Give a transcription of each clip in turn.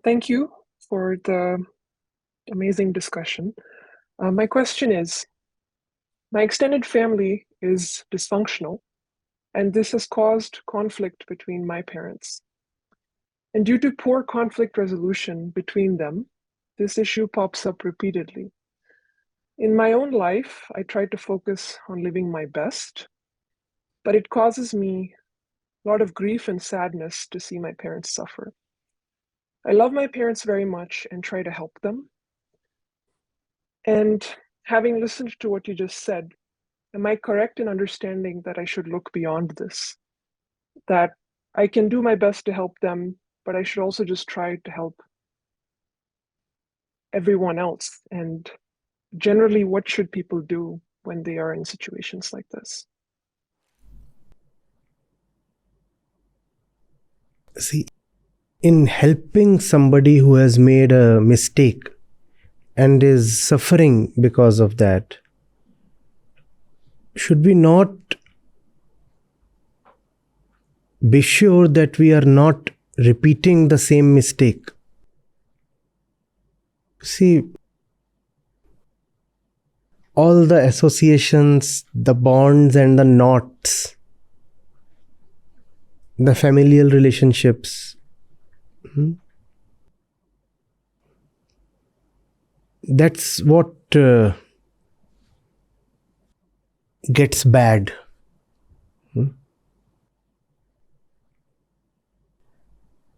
Thank you for the amazing discussion. My question is, my extended family is dysfunctional, and this has caused conflict between my parents. And due to poor conflict resolution between them, this issue pops up repeatedly. In my own life, I try to focus on living my best, but it causes me a lot of grief and sadness to see my parents suffer. I love my parents very much and try to help them. And having listened to what you just said, am I correct in understanding that I should look beyond this? That I can do my best to help them, but I should also just try to help everyone else? And generally, what should people do when they are in situations like this? See, in helping somebody who has made a mistake and is suffering because of that, should we not be sure that we are not repeating the same mistake? See, all the associations, the bonds and the knots, the familial relationships, that's what gets bad.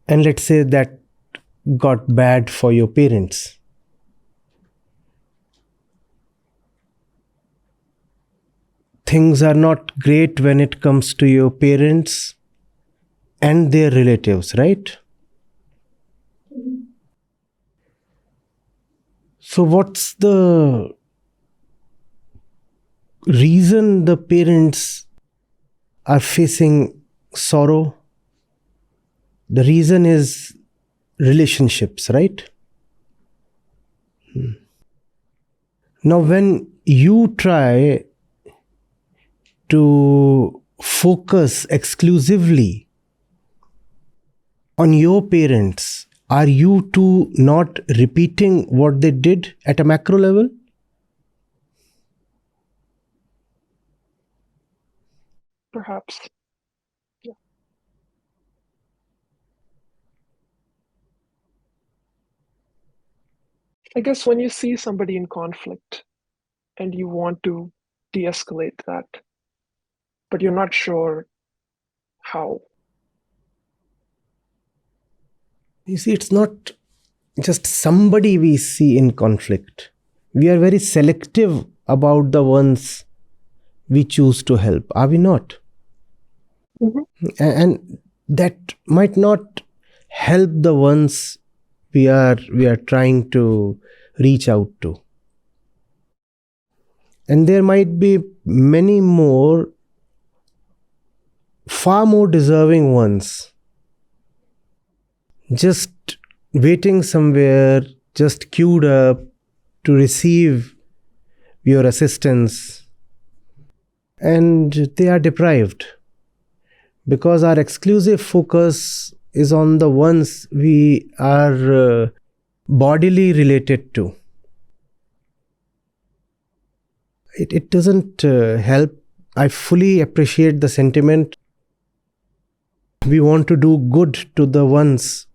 And let's say that got bad for your parents. Things are not great when it comes to your parents and their relatives, right? So what's the reason the parents are facing sorrow? The reason is relationships, right? Now, when you try to focus exclusively on your parents, are you too not repeating what they did at a macro level? Perhaps. Yeah. I guess when you see somebody in conflict and you want to de-escalate that, but you're not sure how. You see, it's not just somebody we see in conflict. We are very selective about the ones we choose to help, are we not? Mm-hmm. And that might not help the ones we are trying to reach out to. And there might be many more, far more deserving ones, just waiting somewhere, just queued up to receive your assistance, and they are deprived because our exclusive focus is on the ones we are bodily related to. It doesn't help. I fully appreciate the sentiment. We want to do good to the ones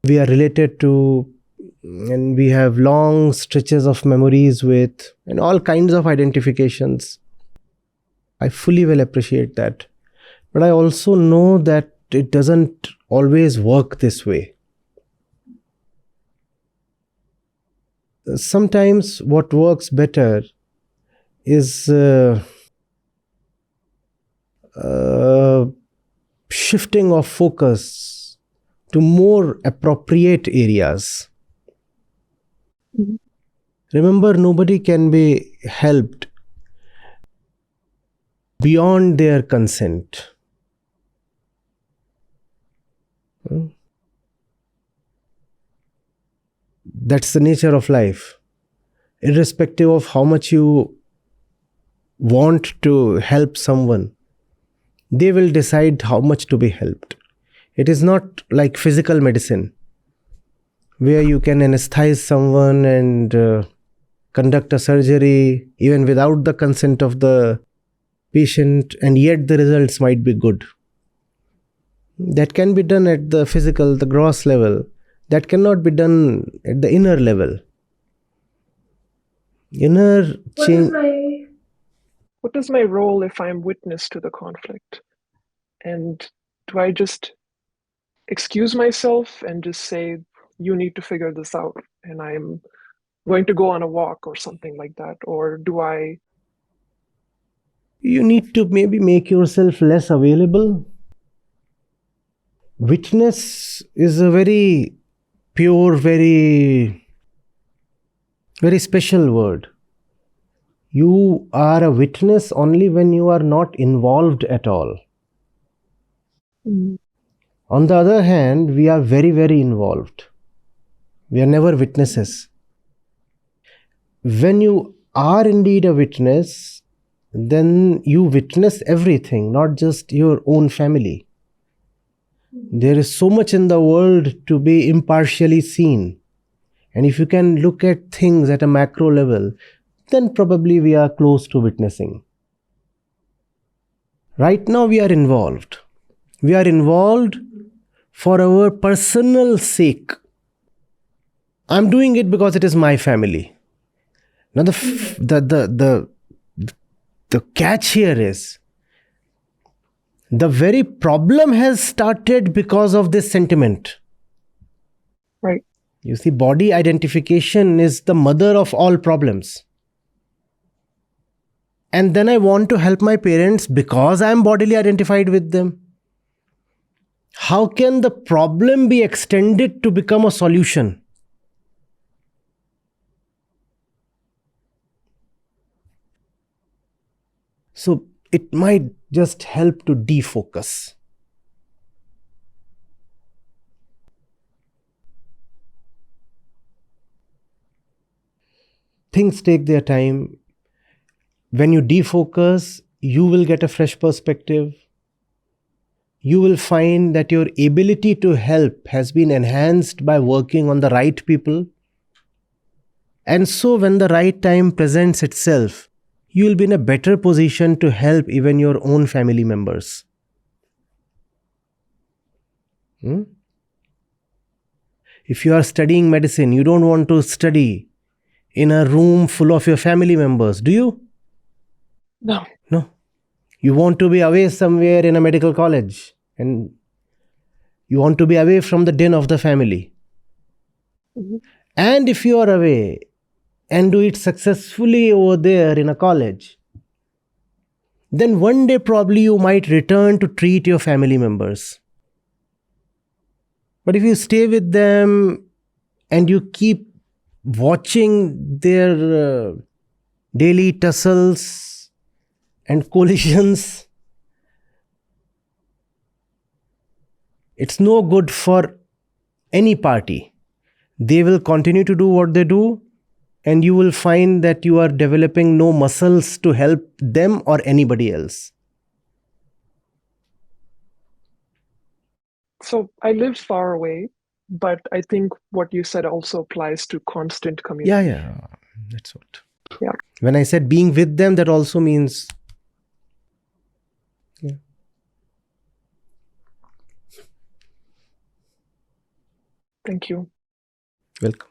we are related to, and we have long stretches of memories with, and all kinds of identifications. I fully well appreciate that. But I also know that it doesn't always work this way. Sometimes what works better is shifting of focus to more appropriate areas. Mm-hmm. Remember, nobody can be helped beyond their consent. That's the nature of life. Irrespective of how much you want to help someone, they will decide how much to be helped. It is not like physical medicine, where you can anesthetize someone and conduct a surgery even without the consent of the patient, and yet the results might be good. That can be done at the physical, the gross level. That cannot be done at the inner level. Inner change. What is my role if I'm witness to the conflict? And do I just excuse myself and just say, you need to figure this out, and I'm going to go on a walk or something like that? Or do I? You need to maybe make yourself less available. Witness is a very pure, very, very special word. You are a witness only when you are not involved at all. Mm. On the other hand, we are very, very involved. We are never witnesses. When you are indeed a witness, then you witness everything, not just your own family. There is so much in the world to be impartially seen. And if you can look at things at a macro level, then probably we are close to witnessing. Right now we are involved. We are involved for our personal sake. I'm doing it because it is my family. Now the catch here is, the very problem has started because of this sentiment. Right. You see, body identification is the mother of all problems. And then I want to help my parents because I am bodily identified with them. How can the problem be extended to become a solution? So it might just help to defocus. Things take their time. When you defocus, you will get a fresh perspective. You will find that your ability to help has been enhanced by working on the right people. And so when the right time presents itself, you will be in a better position to help even your own family members. If you are studying medicine, you don't want to study in a room full of your family members, do you? No. No. You want to be away somewhere in a medical college, and you want to be away from the din of the family. Mm-hmm. And if you are away and do it successfully over there in a college, then one day probably you might return to treat your family members. But if you stay with them and you keep watching their daily tussles and collisions, it's no good for any party. They will continue to do what they do, and you will find that you are developing no muscles to help them or anybody else. So I live far away, but I think what you said also applies to constant communication. Yeah, that's what. Yeah. When I said being with them, that also means. Yeah. Thank you. Welcome.